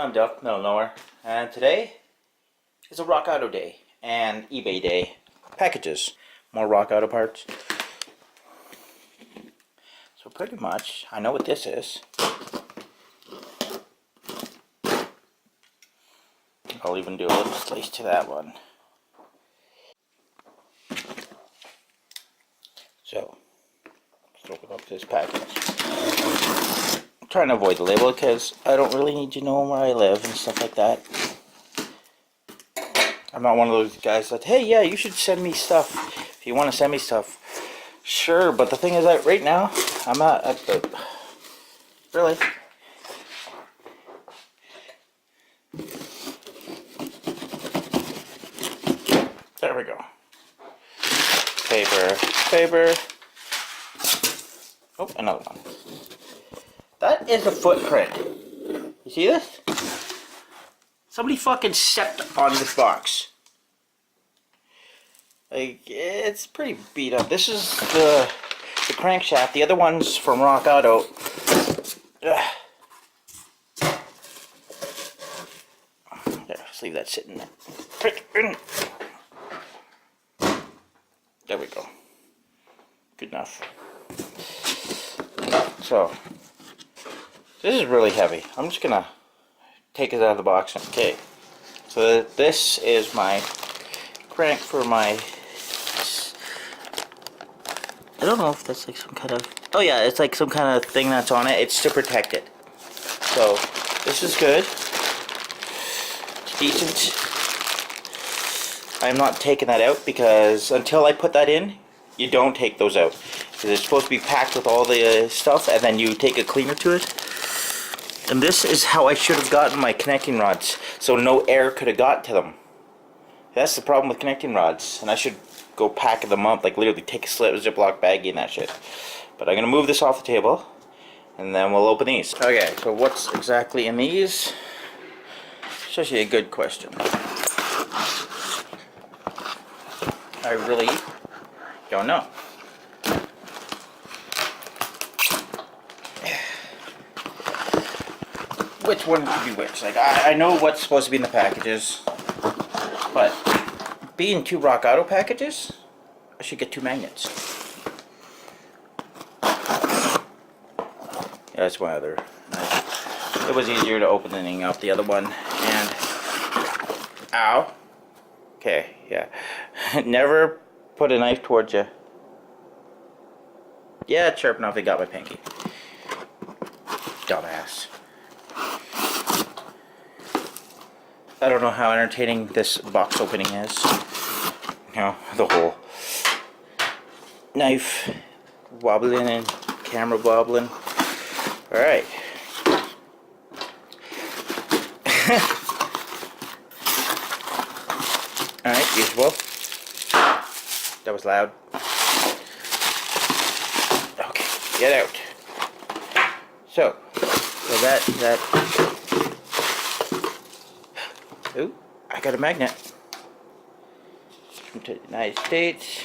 I'm Duff, middle knower, and today is a Rock Auto Day and eBay Day. Packages, more Rock Auto parts. So pretty much, I know what this is. I'll even do a little slice to that one. So, let's open up this package. I'm trying to avoid the label because I don't really need to know where I live and stuff like that. I'm not one of those guys that, hey, yeah, you should send me stuff. If you want to send me stuff, sure. But the thing is that right now, I'm not at the... Really? There we go. Paper. Oh, another one. That is a footprint. You see this? Somebody fucking stepped on this box. Like, it's pretty beat up. This is the crankshaft. The other one's from Rock Auto. Yeah, just leave that sitting there. There we go. Good enough. So, this is really heavy. I'm just gonna take it out of the box. Okay. So this is my crank for my... I don't know if that's like some kind of... Oh yeah, it's like some kind of thing that's on it. It's to protect it. So, this is good. It's decent. I'm not taking that out because until I put that in, you don't take those out. Because it's supposed to be packed with all the stuff and then you take a cleaner to it. And this is how I should have gotten my connecting rods. So no air could have got to them. That's the problem with connecting rods. And I should go pack them up, like literally take a Ziploc baggie and that shit. But I'm going to move this off the table. And then we'll open these. Okay, so what's exactly in these? It's actually a good question. I really don't know. Which one could be which? Like, I know what's supposed to be in the packages, but being 2 Rock Auto packages, I should get 2 magnets. Yeah, that's my other. It was easier to opening up the other one, and ow. Okay, yeah. Never put a knife towards you. Yeah, it's sharp enough. They got my pinky. Dumbass. I don't know how entertaining this box opening is. You know, the whole knife wobbling and camera wobbling. Alright. Alright, usual. That was loud. Okay, get out. So that ooh, I got a magnet from the United States.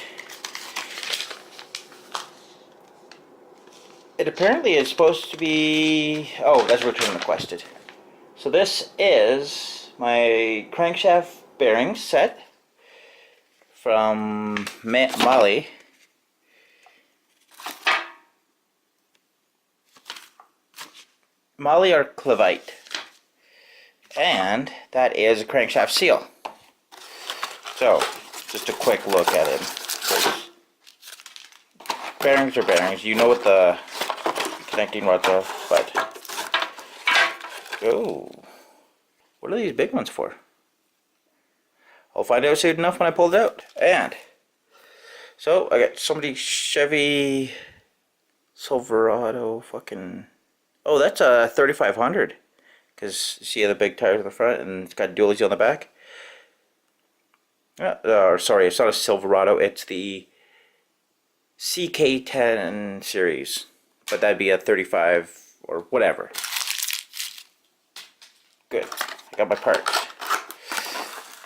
It apparently is supposed to be... Oh, that's return requested. So this is my crankshaft bearings set from Mali. Mali or Clevite. And that is a crankshaft seal. So, just a quick look at it. Bearings are bearings. You know what the connecting rods are, but... Oh. What are these big ones for? I'll find out soon enough when I pull it out. And so I got somebody Chevy Silverado fucking... Oh, that's a 3500. Because you see the big tires on the front and it's got dualies on the back. Sorry, it's not a Silverado. It's the CK10 series. But that'd be a 35 or whatever. Good. I got my parts.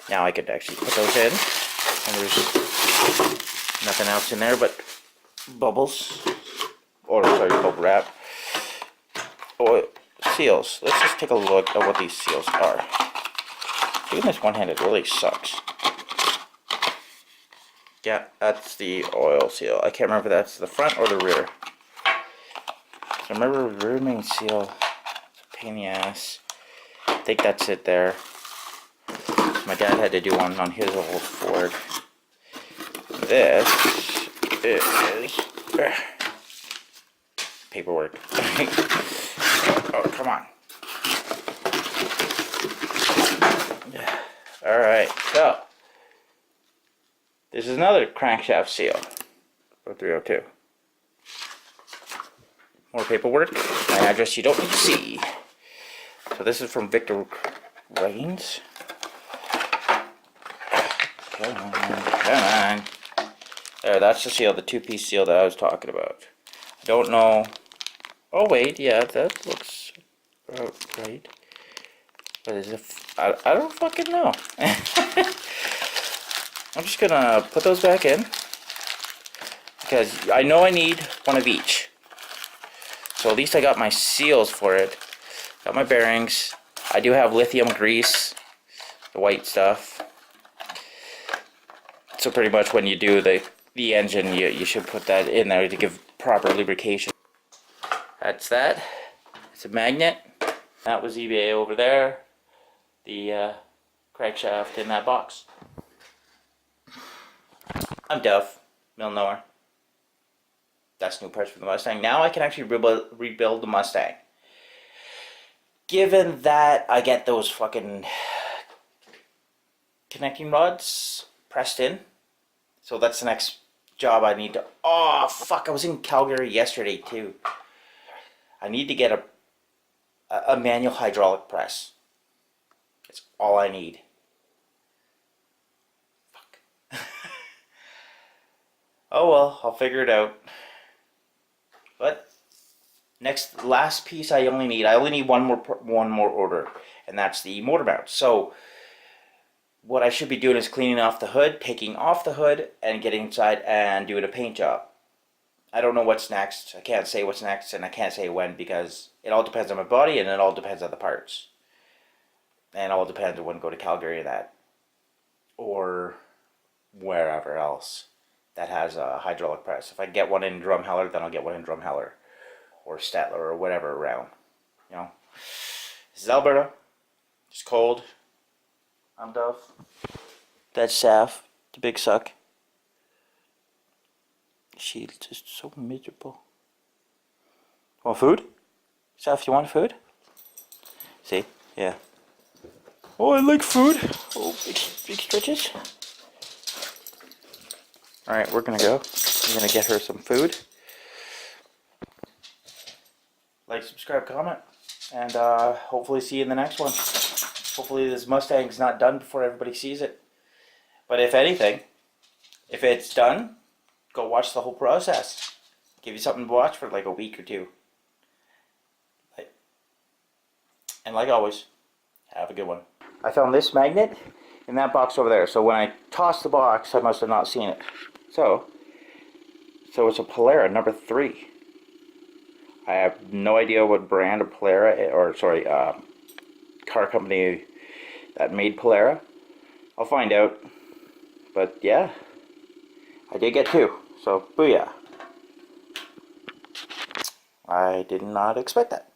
Now I could actually put those in, and there's nothing else in there but bubbles, or sorry, bubble wrap. Oh, seals. Let's just take a look at what these seals are. Doing this one-handed really sucks. Yeah, that's the oil seal. I can't remember if that's the front or the rear. So remember, rear main seal. It's a pain in the ass. I think that's it there. My dad had to do one on his old Ford. This is paperwork. Oh, come on. Alright, so this is another crankshaft seal for 302. More paperwork. My address you don't need to see. So this is from Victor Rains. Come on, come on. There, that's the seal, the two-piece seal that I was talking about. I don't know. Oh wait, yeah, that looks right. What is it? I don't fucking know. I'm just gonna put those back in because I know I need one of each. So at least I got my seals for it. Got my bearings. I do have lithium grease, the white stuff. So pretty much when you do the engine, you should put that in there to give proper lubrication. That's that. It's a magnet. That was eBay over there. The crankshaft in that box. I'm Duff, middle knower. That's new parts for the Mustang. Now I can actually rebuild the Mustang. Given that I get those fucking connecting rods pressed in. So that's the next job I need to... Oh, fuck, I was in Calgary yesterday too. I need to get a manual hydraulic press. That's all I need. Fuck. Oh well, I'll figure it out. But last piece I only need one more order, and that's the motor mount. So what I should be doing is cleaning off the hood, taking off the hood, and getting inside and doing a paint job. I don't know what's next. I can't say what's next, and I can't say when, because it all depends on my body, and it all depends on the parts. And it all depends on when I go to Calgary and that. Or wherever else that has a hydraulic press. If I get one in Drumheller, then I'll get one in Drumheller. Or Stettler, or whatever around. You know? This is Alberta. It's cold. I'm Duff. That's Saf, the big suck. She's just so miserable. Want food? Saf, you want food? See? Yeah. Oh, I like food. Oh, big stretches. Alright, we're gonna go. We're gonna get her some food. Like, subscribe, comment, and hopefully see you in the next one. Hopefully this Mustang's not done before everybody sees it. But if anything, if it's done, go watch the whole process. Give you something to watch for like a week or two. And like always, have a good one. I found this magnet in that box over there. So when I tossed the box, I must have not seen it. So it's a Polara number 3. I have no idea what brand of Polara, or sorry, car company that made Polara. I'll find out. But yeah, I did get 2. So booyah. I did not expect that.